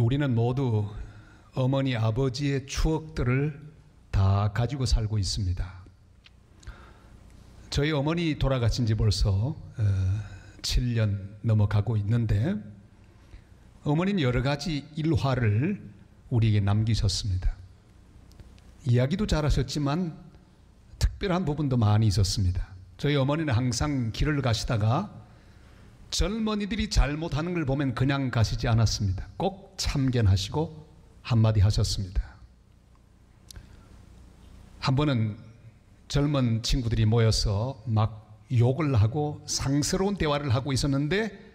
우리는 모두 어머니 아버지의 추억들을 다 가지고 살고 있습니다. 저희 어머니 돌아가신 지 벌써 7년 넘어가고 있는데 어머니는 여러 가지 일화를 우리에게 남기셨습니다. 이야기도 잘하셨지만 특별한 부분도 많이 있었습니다. 저희 어머니는 항상 길을 가시다가 젊은이들이 잘못하는 걸 보면 그냥 가시지 않았습니다. 꼭 참견하시고 한마디 하셨습니다. 한 번은 젊은 친구들이 모여서 막 욕을 하고 상스러운 대화를 하고 있었는데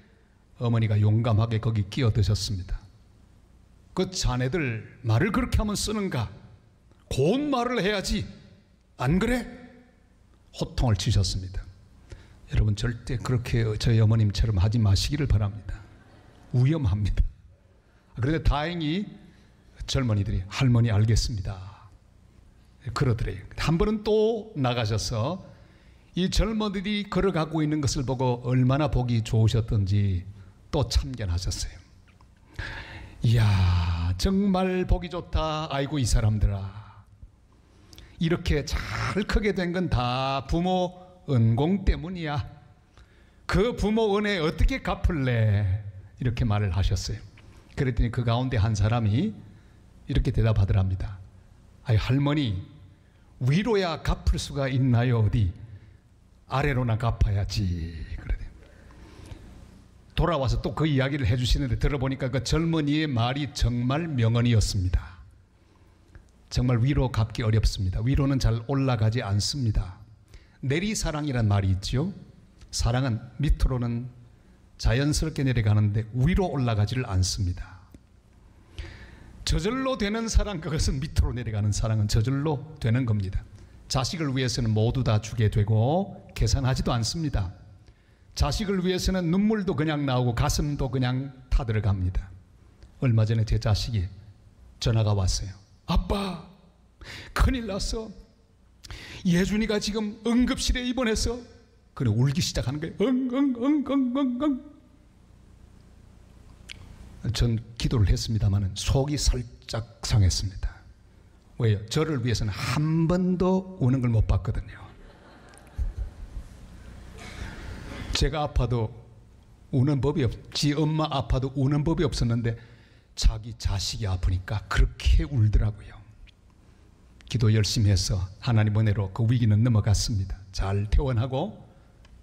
어머니가 용감하게 거기 끼어드셨습니다. 그 자네들 말을 그렇게 하면 쓰는가? 고운 말을 해야지. 안 그래? 호통을 치셨습니다. 여러분 절대 그렇게 저희 어머님처럼 하지 마시기를 바랍니다. 위험합니다. 그런데 다행히 젊은이들이 할머니 알겠습니다 그러더래요. 한 번은 또 나가셔서 이 젊은이들이 걸어가고 있는 것을 보고 얼마나 보기 좋으셨던지 또 참견하셨어요. 이야 정말 보기 좋다. 아이고 이 사람들아. 이렇게 잘 크게 된 건 다 부모 은공 때문이야. 그 부모 은혜 어떻게 갚을래? 이렇게 말을 하셨어요. 그랬더니 그 가운데 한 사람이 이렇게 대답하더랍니다. 아이 할머니 위로야 갚을 수가 있나요? 어디 아래로나 갚아야지. 그래. 돌아와서 또 그 이야기를 해주시는데 들어보니까 그 젊은이의 말이 정말 명언이었습니다. 정말 위로 갚기 어렵습니다. 위로는 잘 올라가지 않습니다. 내리사랑이란 말이 있죠. 사랑은 밑으로는 자연스럽게 내려가는데 위로 올라가지를 않습니다. 저절로 되는 사랑, 그것은 밑으로 내려가는 사랑은 저절로 되는 겁니다. 자식을 위해서는 모두 다 주게 되고 계산하지도 않습니다. 자식을 위해서는 눈물도 그냥 나오고 가슴도 그냥 타들어갑니다. 얼마 전에 제 자식이 전화가 왔어요. 아빠 큰일 났어. 예준이가 지금 응급실에 입원해서. 그래 울기 시작하는 거예요. 응응응응응응. 전 기도를 했습니다만 속이 살짝 상했습니다. 왜요? 저를 위해서는 한 번도 우는 걸 못 봤거든요. 제가 아파도 우는 법이 지 엄마 아파도 우는 법이 없었는데 자기 자식이 아프니까 그렇게 울더라고요. 기도 열심히 해서 하나님 은혜로 그 위기는 넘어갔습니다. 잘 퇴원하고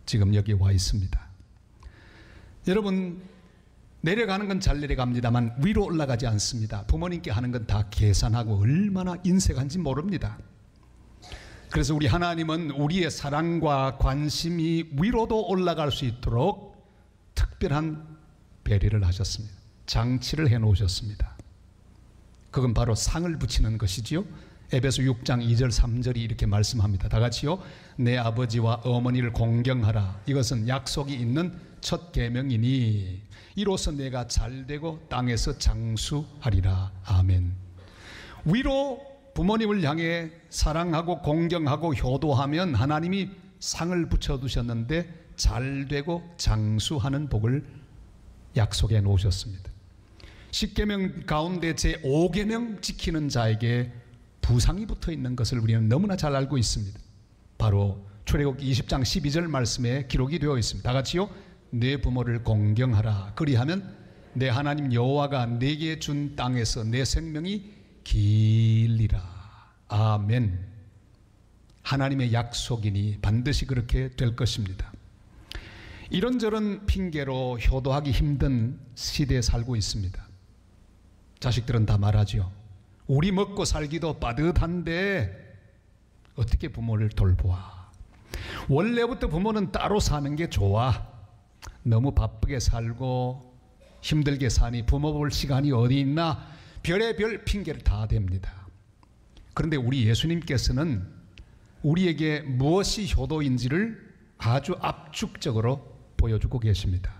지금 여기 와 있습니다. 여러분 내려가는 건 잘 내려갑니다만 위로 올라가지 않습니다. 부모님께 하는 건 다 계산하고 얼마나 인색한지 모릅니다. 그래서 우리 하나님은 우리의 사랑과 관심이 위로도 올라갈 수 있도록 특별한 배려를 하셨습니다. 장치를 해놓으셨습니다. 그건 바로 상을 붙이는 것이지요. 에베소 6장 2절 3절이 이렇게 말씀합니다. 다 같이요. 내 아버지와 어머니를 공경하라. 이것은 약속이 있는 첫 계명이니 이로써 내가 잘되고 땅에서 장수하리라. 아멘. 위로 부모님을 향해 사랑하고 공경하고 효도하면 하나님이 상을 붙여두셨는데 잘되고 장수하는 복을 약속해 놓으셨습니다. 10계명 가운데 제 5계명 지키는 자에게 부상이 붙어 있는 것을 우리는 너무나 잘 알고 있습니다. 바로 출애굽기 20장 12절 말씀에 기록이 되어 있습니다. 다 같이요. 내 부모를 공경하라. 그리하면 내 하나님 여호와가 내게 준 땅에서 내 생명이 길리라. 아멘. 하나님의 약속이니 반드시 그렇게 될 것입니다. 이런저런 핑계로 효도하기 힘든 시대에 살고 있습니다. 자식들은 다 말하죠. 우리 먹고 살기도 빠듯한데 어떻게 부모를 돌보아. 원래부터 부모는 따로 사는 게 좋아. 너무 바쁘게 살고 힘들게 사니 부모 볼 시간이 어디 있나. 별의별 핑계를 다 댑니다. 그런데 우리 예수님께서는 우리에게 무엇이 효도인지를 아주 압축적으로 보여주고 계십니다.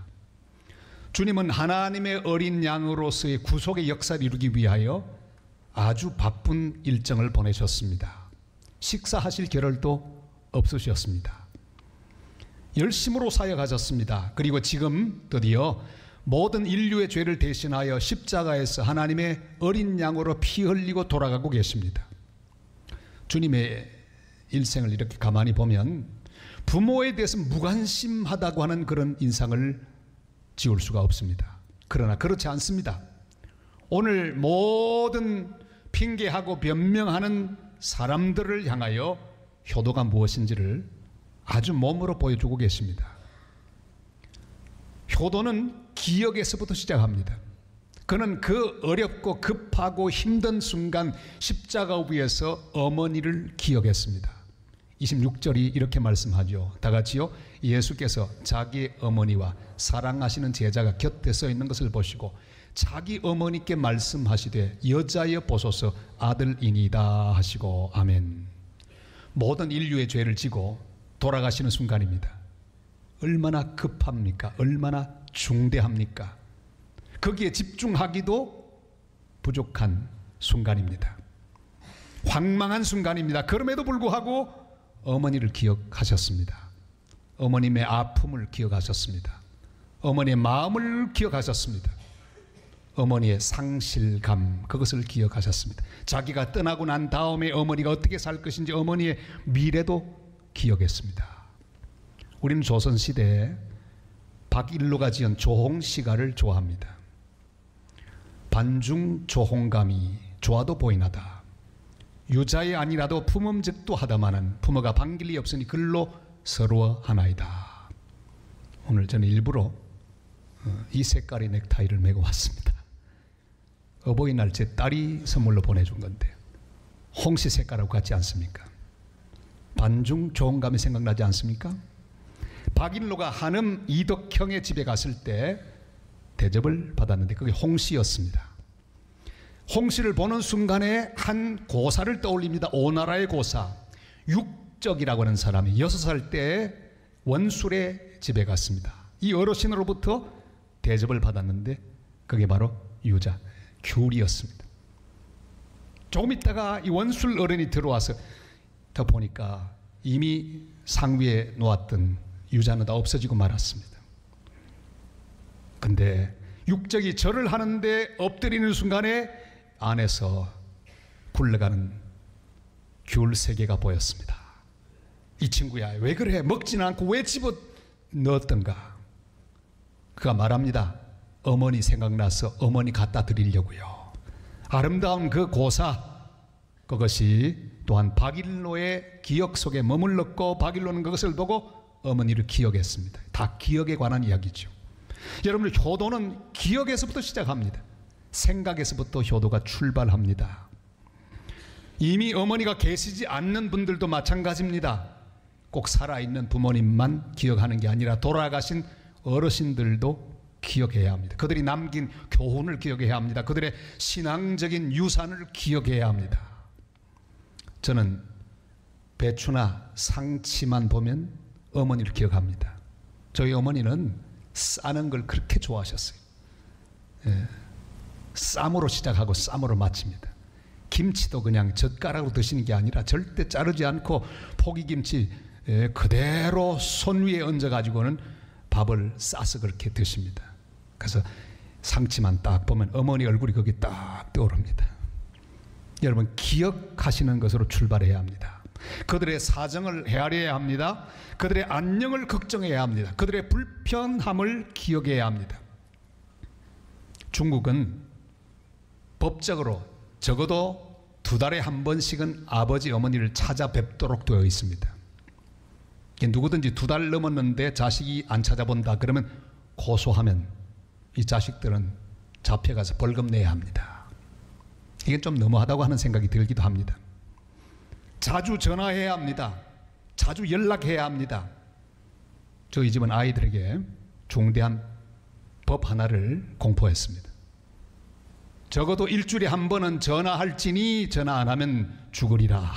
주님은 하나님의 어린 양으로서의 구속의 역사를 이루기 위하여 아주 바쁜 일정을 보내셨습니다. 식사하실 겨를도 없으셨습니다. 열심으로 사역하셨습니다. 그리고 지금 드디어 모든 인류의 죄를 대신하여 십자가에서 하나님의 어린 양으로 피 흘리고 돌아가고 계십니다. 주님의 일생을 이렇게 가만히 보면 부모에 대해서 무관심하다고 하는 그런 인상을 지울 수가 없습니다. 그러나 그렇지 않습니다. 오늘 모든 핑계하고 변명하는 사람들을 향하여 효도가 무엇인지를 아주 몸으로 보여주고 계십니다. 효도는 기억에서부터 시작합니다. 그는 그 어렵고 급하고 힘든 순간 십자가 위에서 어머니를 기억했습니다. 26절이 이렇게 말씀하죠. 다 같이요. 예수께서 자기 어머니와 사랑하시는 제자가 곁에 서 있는 것을 보시고 자기 어머니께 말씀하시되 여자여 보소서 아들이니이다 하시고 아멘. 모든 인류의 죄를 지고 돌아가시는 순간입니다. 얼마나 급합니까? 얼마나 중대합니까? 거기에 집중하기도 부족한 순간입니다. 황망한 순간입니다. 그럼에도 불구하고 어머니를 기억하셨습니다. 어머님의 아픔을 기억하셨습니다. 어머니의 마음을 기억하셨습니다. 어머니의 상실감, 그것을 기억하셨습니다. 자기가 떠나고 난 다음에 어머니가 어떻게 살 것인지 어머니의 미래도 기억했습니다. 우리는 조선시대에 박일로가 지은 조홍시가를 좋아합니다. 반중 조홍감이 좋아도 보이나다. 유자에 아니라도 품음직도 하다마는 부모가 반길이 없으니 글로 서러워하나이다. 오늘 저는 일부러 이 색깔의 넥타이를 메고 왔습니다. 어버이날 제 딸이 선물로 보내준 건데 홍시 색깔하고 같지 않습니까? 반중 조홍감이 생각나지 않습니까? 박일로가 한음 이덕형의 집에 갔을 때 대접을 받았는데 그게 홍시였습니다. 홍시를 보는 순간에 한 고사를 떠올립니다. 오나라의 고사 육적이라고 하는 사람이 6살 때 원술의 집에 갔습니다. 이 어르신으로부터 대접을 받았는데 그게 바로 유자, 귤이었습니다. 조금 있다가 이 원술 어른이 들어와서 더 보니까 이미 상위에 놓았던 유자는 다 없어지고 말았습니다. 근데 육적이 절을 하는데 엎드리는 순간에 안에서 굴러가는 귤 3개가 보였습니다. 이 친구야 왜 그래? 먹지는 않고 왜 집어 넣었던가? 그가 말합니다. 어머니 생각나서 어머니 갖다 드리려고요. 아름다운 그 고사, 그것이 또한 박일로의 기억 속에 머물렀고 박일로는 그것을 보고 어머니를 기억했습니다. 다 기억에 관한 이야기죠. 여러분, 효도는 기억에서부터 시작합니다. 생각에서부터 효도가 출발합니다. 이미 어머니가 계시지 않는 분들도 마찬가지입니다. 꼭 살아있는 부모님만 기억하는 게 아니라 돌아가신 어르신들도 기억해야 합니다. 그들이 남긴 교훈을 기억해야 합니다. 그들의 신앙적인 유산을 기억해야 합니다. 저는 배추나 상치만 보면 어머니를 기억합니다. 저희 어머니는 싸는 걸 그렇게 좋아하셨어요. 쌈으로 시작하고 쌈으로 마칩니다. 김치도 그냥 젓가락으로 드시는 게 아니라 절대 자르지 않고 포기김치 그대로 손 위에 얹어가지고는 밥을 싸서 그렇게 드십니다. 그래서 상치만 딱 보면 어머니 얼굴이 거기 딱 떠오릅니다. 여러분, 기억하시는 것으로 출발해야 합니다. 그들의 사정을 헤아려야 합니다. 그들의 안녕을 걱정해야 합니다. 그들의 불편함을 기억해야 합니다. 중국은 법적으로 적어도 2달에 한 번씩은 아버지 어머니를 찾아뵙도록 되어 있습니다. 누구든지 2달 넘었는데 자식이 안 찾아본다 그러면 고소하면 이 자식들은 잡혀가서 벌금 내야 합니다. 이게 좀 너무하다고 하는 생각이 들기도 합니다. 자주 전화해야 합니다. 자주 연락해야 합니다. 저희 집은 아이들에게 중대한 법 하나를 공포했습니다. 적어도 일주일에 한 번은 전화할지니 전화 안 하면 죽으리라.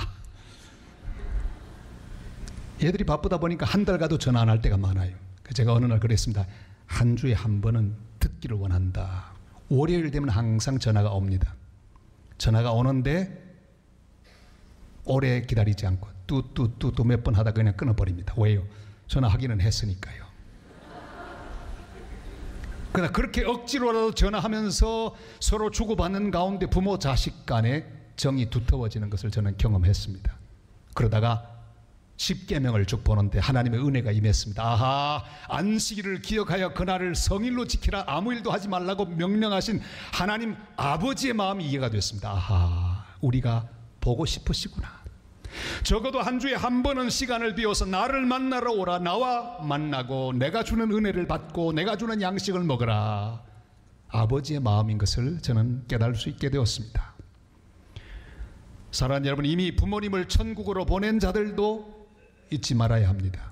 얘들이 바쁘다 보니까 한 달 가도 전화 안 할 때가 많아요. 제가 어느 날 그랬습니다. 한 주에 한 번은 듣기를 원한다. 월요일 되면 항상 전화가 옵니다. 전화가 오는데 오래 기다리지 않고 뚜뚜뚜 몇 번 하다 그냥 끊어버립니다. 왜요? 전화하기는 했으니까요. 그러나 그렇게 억지로라도 전화하면서 서로 주고받는 가운데 부모 자식 간의 정이 두터워지는 것을 저는 경험했습니다. 그러다가 10계명을 쭉 보는데 하나님의 은혜가 임했습니다. 아하, 안식일을 기억하여 그날을 성일로 지키라, 아무 일도 하지 말라고 명령하신 하나님 아버지의 마음이 이해가 됐습니다. 아하, 우리가 보고 싶으시구나. 적어도 한 주에 한 번은 시간을 비워서 나를 만나러 오라. 나와 만나고 내가 주는 은혜를 받고 내가 주는 양식을 먹으라. 아버지의 마음인 것을 저는 깨달을 수 있게 되었습니다. 사랑하는 여러분, 이미 부모님을 천국으로 보낸 자들도 잊지 말아야 합니다.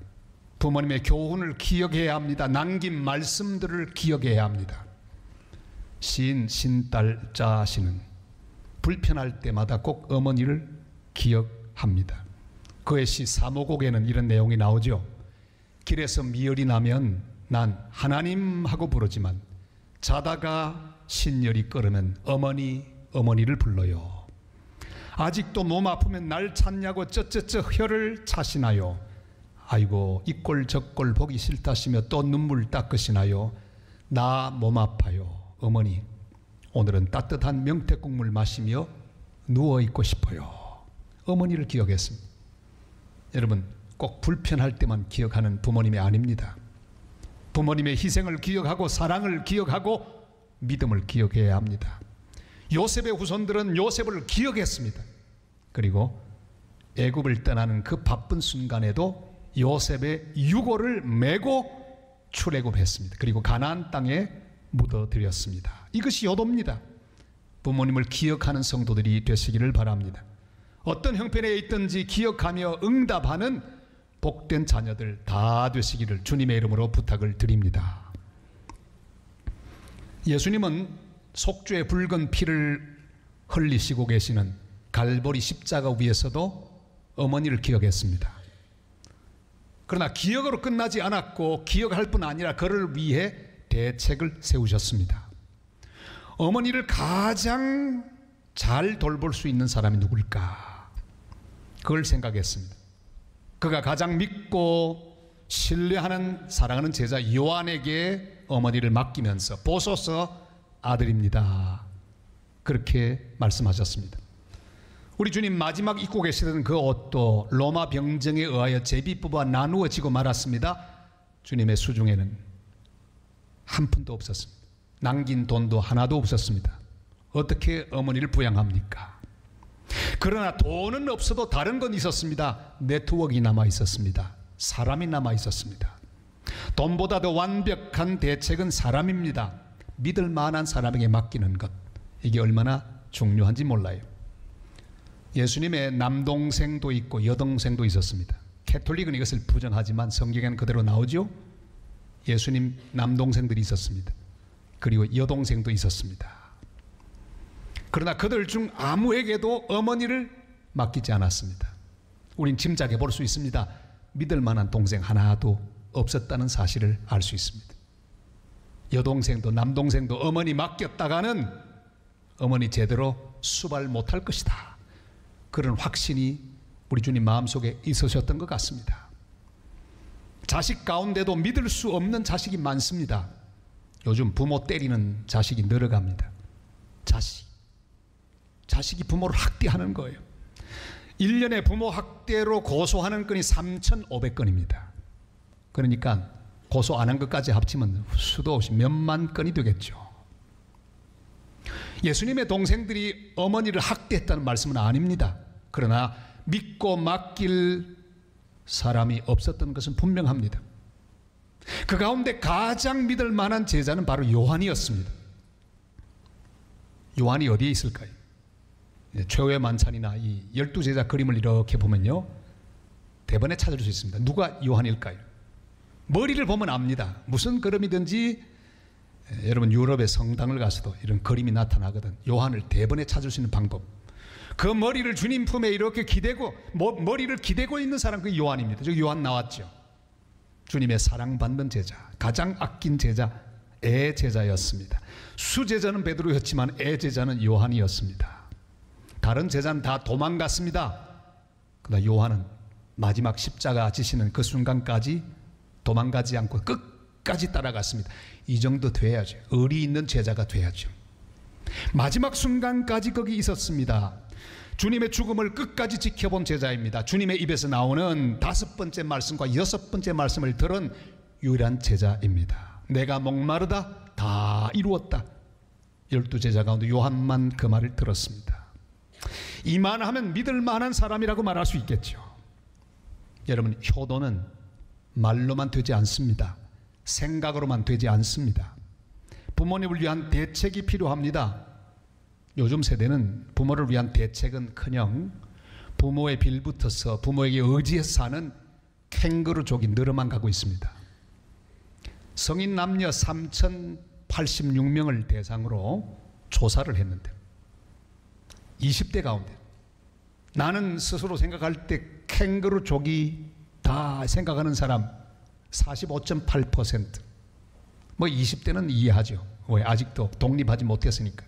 부모님의 교훈을 기억해야 합니다. 남긴 말씀들을 기억해야 합니다. 시인 신달자 씨는 불편할 때마다 꼭 어머니를 기억합니다. 그의 시 사모곡에는 이런 내용이 나오죠. 길에서 미열이 나면 난 하나님 하고 부르지만 자다가 신열이 끓으면 어머니를 불러요. 아직도 몸 아프면 날 찾냐고 쩌쩌쩌 혀를 차시나요. 아이고 이 꼴 저 꼴 보기 싫다시며 또 눈물 닦으시나요. 나 몸 아파요. 어머니 오늘은 따뜻한 명태국물 마시며 누워있고 싶어요. 어머니를 기억했습니다. 여러분 꼭 불편할 때만 기억하는 부모님이 아닙니다. 부모님의 희생을 기억하고 사랑을 기억하고 믿음을 기억해야 합니다. 요셉의 후손들은 요셉을 기억했습니다. 그리고 애굽을 떠나는 그 바쁜 순간에도 요셉의 유골을 메고 출애굽했습니다. 그리고 가나안 땅에 묻어드렸습니다. 이것이 효도입니다. 부모님을 기억하는 성도들이 되시기를 바랍니다. 어떤 형편에 있든지 기억하며 응답하는 복된 자녀들 다 되시기를 주님의 이름으로 부탁을 드립니다. 예수님은 속죄의 붉은 피를 흘리시고 계시는 갈보리 십자가 위에서도 어머니를 기억했습니다. 그러나 기억으로 끝나지 않았고 기억할 뿐 아니라 그를 위해 대책을 세우셨습니다. 어머니를 가장 잘 돌볼 수 있는 사람이 누굴까? 그걸 생각했습니다. 그가 가장 믿고 신뢰하는 사랑하는 제자 요한에게 어머니를 맡기면서 보소서 아들입니다. 그렇게 말씀하셨습니다. 우리 주님 마지막 입고 계시던 그 옷도 로마 병정에 의하여 제비 뽑아 나누어지고 말았습니다. 주님의 수중에는 한 푼도 없었습니다. 남긴 돈도 하나도 없었습니다. 어떻게 어머니를 부양합니까? 그러나 돈은 없어도 다른 건 있었습니다. 네트워크가 남아 있었습니다. 사람이 남아 있었습니다. 돈보다 더 완벽한 대책은 사람입니다. 믿을 만한 사람에게 맡기는 것, 이게 얼마나 중요한지 몰라요. 예수님의 남동생도 있고 여동생도 있었습니다. 캐톨릭은 이것을 부정하지만 성경에는 그대로 나오죠. 예수님 남동생들이 있었습니다. 그리고 여동생도 있었습니다. 그러나 그들 중 아무에게도 어머니를 맡기지 않았습니다. 우린 짐작해 볼 수 있습니다. 믿을 만한 동생 하나도 없었다는 사실을 알 수 있습니다. 여동생도 남동생도 어머니 맡겼다가는 어머니 제대로 수발 못할 것이다. 그런 확신이 우리 주님 마음속에 있으셨던 것 같습니다. 자식 가운데도 믿을 수 없는 자식이 많습니다. 요즘 부모 때리는 자식이 늘어갑니다. 자식이 부모를 학대하는 거예요. 1년에 부모 학대로 고소하는 건이 3,500건입니다. 그러니까 고소 안 한 것까지 합치면 수도 없이 몇만 건이 되겠죠. 예수님의 동생들이 어머니를 학대했다는 말씀은 아닙니다. 그러나 믿고 맡길 사람이 없었던 것은 분명합니다. 그 가운데 가장 믿을 만한 제자는 바로 요한이었습니다. 요한이 어디에 있을까요? 최후의 만찬이나 이 12제자 그림을 이렇게 보면요, 대번에 찾을 수 있습니다. 누가 요한일까요? 머리를 보면 압니다. 무슨 그림이든지 여러분 유럽의 성당을 가서도 이런 그림이 나타나거든. 요한을 대번에 찾을 수 있는 방법. 그 머리를 주님 품에 이렇게 기대고 머리를 기대고 있는 사람, 그 요한입니다. 저기 요한 나왔죠. 주님의 사랑받는 제자, 가장 아낀 제자, 애제자였습니다. 수제자는 베드로였지만 애제자는 요한이었습니다. 다른 제자는 다 도망갔습니다. 그러나 요한은 마지막 십자가 지시는 그 순간까지 도망가지 않고 끝까지 따라갔습니다. 이 정도 돼야죠. 의리 있는 제자가 돼야죠. 마지막 순간까지 거기 있었습니다. 주님의 죽음을 끝까지 지켜본 제자입니다. 주님의 입에서 나오는 5번째 말씀과 6번째 말씀을 들은 유일한 제자입니다. 내가 목마르다 다 이루었다. 12제자 가운데 요한만 그 말을 들었습니다. 이만하면 믿을 만한 사람이라고 말할 수 있겠죠. 여러분, 효도는 말로만 되지 않습니다. 생각으로만 되지 않습니다. 부모님을 위한 대책이 필요합니다. 요즘 세대는 부모를 위한 대책은커녕 부모의 빌붙어서 부모에게 의지해서 사는 캥거루족이 늘어만 가고 있습니다. 성인 남녀 3,086명을 대상으로 조사를 했는데 20대 가운데 나는 스스로 생각할 때 캥거루족이 다 생각하는 사람 45.8%. 뭐 20대는 이해하죠. 왜? 아직도 독립하지 못했으니까.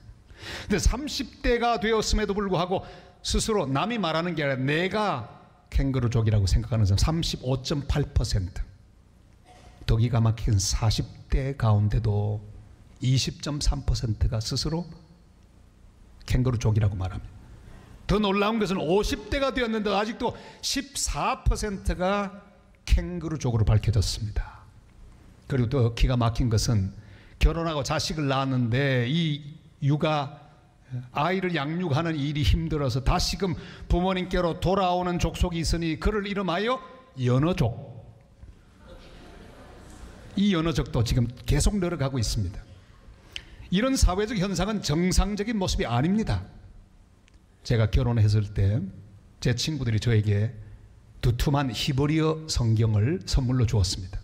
근데 30대가 되었음에도 불구하고 스스로 남이 말하는 게 아니라 내가 캥거루족이라고 생각하는 사람 35.8%. 더 기가 막힌 40대 가운데도 20.3%가 스스로 캥거루족이라고 말합니다. 더 놀라운 것은 50대가 되었는데 아직도 14%가 캥거루족으로 밝혀졌습니다. 그리고 또 기가 막힌 것은 결혼하고 자식을 낳았는데 이 육아 아이를 양육하는 일이 힘들어서 다시금 부모님께로 돌아오는 족속이 있으니 그를 이름하여 연어족. 이 연어족도 지금 계속 늘어가고 있습니다. 이런 사회적 현상은 정상적인 모습이 아닙니다. 제가 결혼했을 때 제 친구들이 저에게 두툼한 히브리어 성경을 선물로 주었습니다.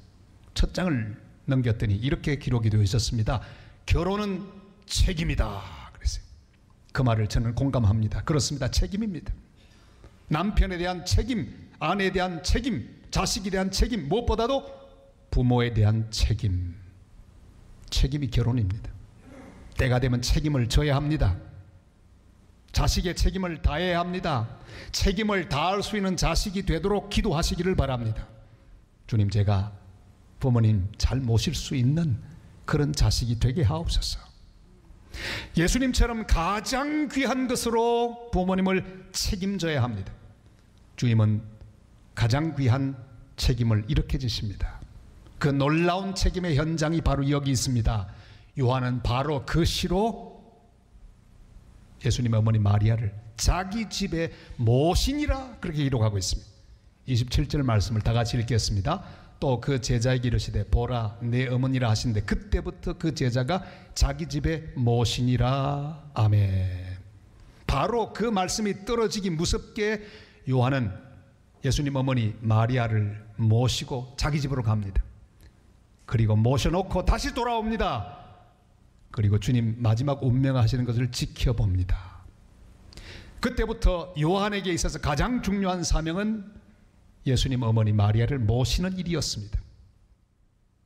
첫 장을 넘겼더니 이렇게 기록이 되어 있었습니다. 결혼은 책임이다 그랬어요. 그 말을 저는 공감합니다. 그렇습니다. 책임입니다. 남편에 대한 책임, 아내에 대한 책임, 자식에 대한 책임, 무엇보다도 부모에 대한 책임. 책임이 결혼입니다. 때가 되면 책임을 져야 합니다. 자식의 책임을 다해야 합니다. 책임을 다할 수 있는 자식이 되도록 기도하시기를 바랍니다. 주님, 제가 부모님 잘 모실 수 있는 그런 자식이 되게 하옵소서. 예수님처럼 가장 귀한 것으로 부모님을 책임져야 합니다. 주님은 가장 귀한 책임을 이렇게 지십니다. 그 놀라운 책임의 현장이 바로 여기 있습니다. 요한은 바로 그 시로 예수님의 어머니 마리아를 자기 집에 모시니라 그렇게 기록하고 있습니다. 27절 말씀을 다 같이 읽겠습니다. 또 그 제자에게 이르시되 보라 내 어머니라 하신데 그때부터 그 제자가 자기 집에 모시니라. 아멘. 바로 그 말씀이 떨어지기 무섭게 요한은 예수님 어머니 마리아를 모시고 자기 집으로 갑니다. 그리고 모셔놓고 다시 돌아옵니다. 그리고 주님 마지막 운명하시는 것을 지켜봅니다. 그때부터 요한에게 있어서 가장 중요한 사명은 예수님 어머니 마리아를 모시는 일이었습니다.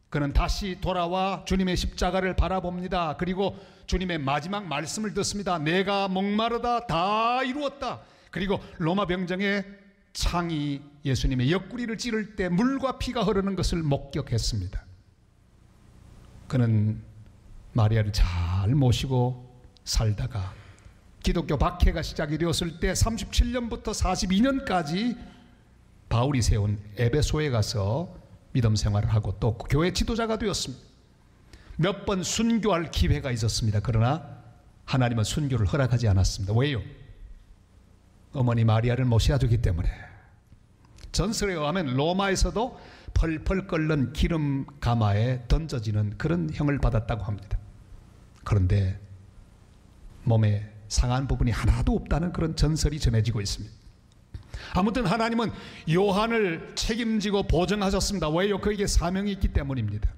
그는 다시 돌아와 주님의 십자가를 바라봅니다. 그리고 주님의 마지막 말씀을 듣습니다. 내가 목마르다 다 이루었다. 그리고 로마 병정의 창이 예수님의 옆구리를 찌를 때 물과 피가 흐르는 것을 목격했습니다. 그는 마리아를 잘 모시고 살다가 기독교 박해가 시작이 되었을 때 37년부터 42년까지 바울이 세운 에베소에 가서 믿음 생활을 하고 또 교회 지도자가 되었습니다. 몇 번 순교할 기회가 있었습니다. 그러나 하나님은 순교를 허락하지 않았습니다. 왜요? 어머니 마리아를 모셔야 되기 때문에. 전설에 의하면 로마에서도 펄펄 끓는 기름 가마에 던져지는 그런 형을 받았다고 합니다. 그런데 몸에 상한 부분이 하나도 없다는 그런 전설이 전해지고 있습니다. 아무튼 하나님은 요한을 책임지고 보정하셨습니다. 왜요? 그에게 사명이 있기 때문입니다.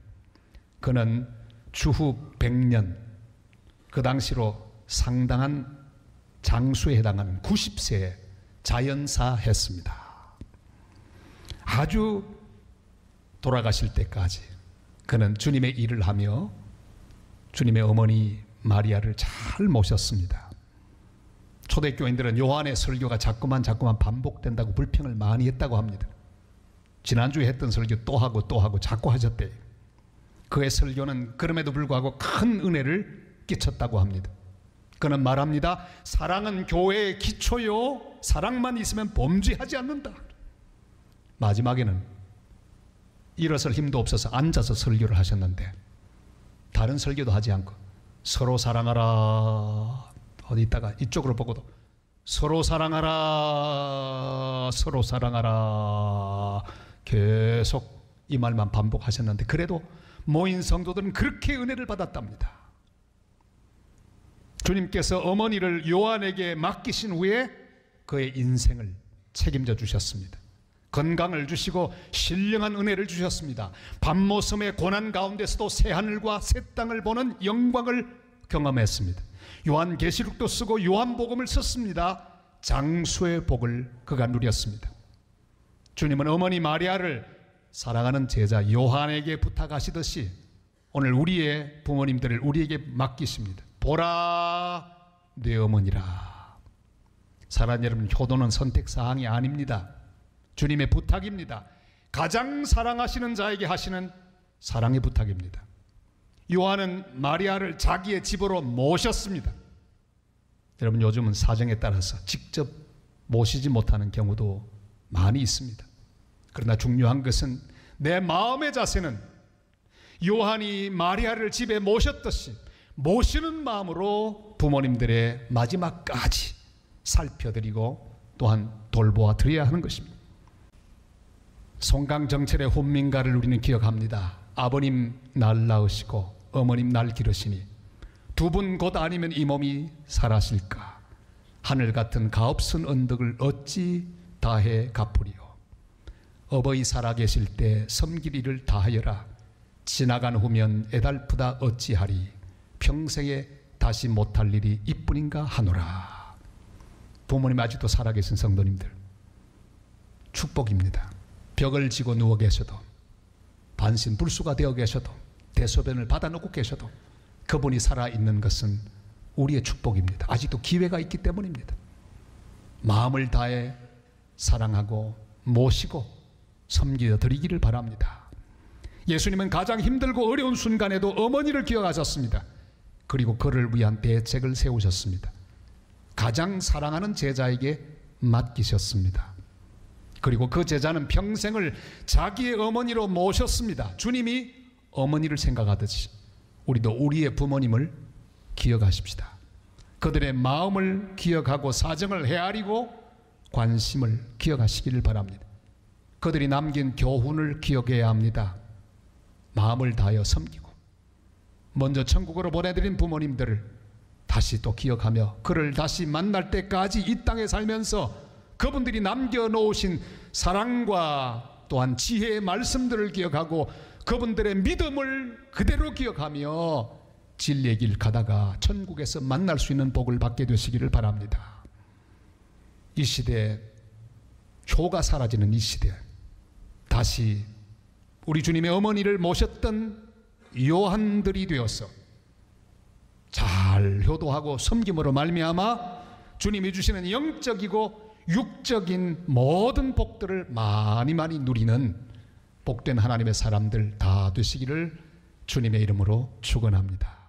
그는 주후 100년, 그 당시로 상당한 장수에 해당하는 90세에 자연사했습니다. 아주 돌아가실 때까지 그는 주님의 일을 하며 주님의 어머니 마리아를 잘 모셨습니다. 초대교인들은 요한의 설교가 자꾸만 반복된다고 불평을 많이 했다고 합니다. 지난주에 했던 설교 또 하고 자꾸 하셨대요. 그의 설교는 그럼에도 불구하고 큰 은혜를 끼쳤다고 합니다. 그는 말합니다. 사랑은 교회의 기초요. 사랑만 있으면 범죄하지 않는다. 마지막에는 일어설 힘도 없어서 앉아서 설교를 하셨는데 다른 설교도 하지 않고 서로 사랑하라. 어디 있다가 이쪽으로 보고도 서로 사랑하라. 서로 사랑하라. 계속 이 말만 반복하셨는데 그래도 모인 성도들은 그렇게 은혜를 받았답니다. 주님께서 어머니를 요한에게 맡기신 후에 그의 인생을 책임져 주셨습니다. 건강을 주시고 신령한 은혜를 주셨습니다. 밤모섬의 고난 가운데서도 새하늘과 새 땅을 보는 영광을 경험했습니다. 요한계시록도 쓰고 요한복음을 썼습니다. 장수의 복을 그가 누렸습니다. 주님은 어머니 마리아를 사랑하는 제자 요한에게 부탁하시듯이 오늘 우리의 부모님들을 우리에게 맡기십니다. 보라 내 어머니라. 사랑하는 여러분, 효도는 선택사항이 아닙니다. 주님의 부탁입니다. 가장 사랑하시는 자에게 하시는 사랑의 부탁입니다. 요한은 마리아를 자기의 집으로 모셨습니다. 여러분, 요즘은 사정에 따라서 직접 모시지 못하는 경우도 많이 있습니다. 그러나 중요한 것은 내 마음의 자세는 요한이 마리아를 집에 모셨듯이 모시는 마음으로 부모님들의 마지막까지 살펴드리고 또한 돌보아 드려야 하는 것입니다. 송강정철의 혼민가를 우리는 기억합니다. 아버님 날 낳으시고 어머님 날 기르시니 두 분 곧 아니면 이 몸이 살아실까. 하늘 같은 가엾은 언덕을 어찌 다해 갚으리요. 어버이 살아계실 때 섬길 일을 다하여라. 지나간 후면 애달프다 어찌하리. 평생에 다시 못할 일이 이뿐인가 하노라. 부모님 아직도 살아계신 성도님들 축복입니다. 벽을 지고 누워 계셔도 반신불수가 되어 계셔도 대소변을 받아놓고 계셔도 그분이 살아있는 것은 우리의 축복입니다. 아직도 기회가 있기 때문입니다. 마음을 다해 사랑하고 모시고 섬겨 드리기를 바랍니다. 예수님은 가장 힘들고 어려운 순간에도 어머니를 기억하셨습니다. 그리고 그를 위한 대책을 세우셨습니다. 가장 사랑하는 제자에게 맡기셨습니다. 그리고 그 제자는 평생을 자기의 어머니로 모셨습니다. 주님이 어머니를 생각하듯이 우리도 우리의 부모님을 기억하십시다. 그들의 마음을 기억하고 사정을 헤아리고 관심을 기억하시기를 바랍니다. 그들이 남긴 교훈을 기억해야 합니다. 마음을 다하여 섬기고 먼저 천국으로 보내드린 부모님들을 다시 또 기억하며 그를 다시 만날 때까지 이 땅에 살면서 그분들이 남겨놓으신 사랑과 또한 지혜의 말씀들을 기억하고 그분들의 믿음을 그대로 기억하며 진리의 길 가다가 천국에서 만날 수 있는 복을 받게 되시기를 바랍니다. 이 시대, 효가 사라지는 이 시대, 다시 우리 주님의 어머니를 모셨던 요한들이 되어서 잘 효도하고 섬김으로 말미암아 주님이 주시는 영적이고 육적인 모든 복들을 많이 누리는 복된 하나님의 사람들 다 되시기를 주님의 이름으로 축원합니다.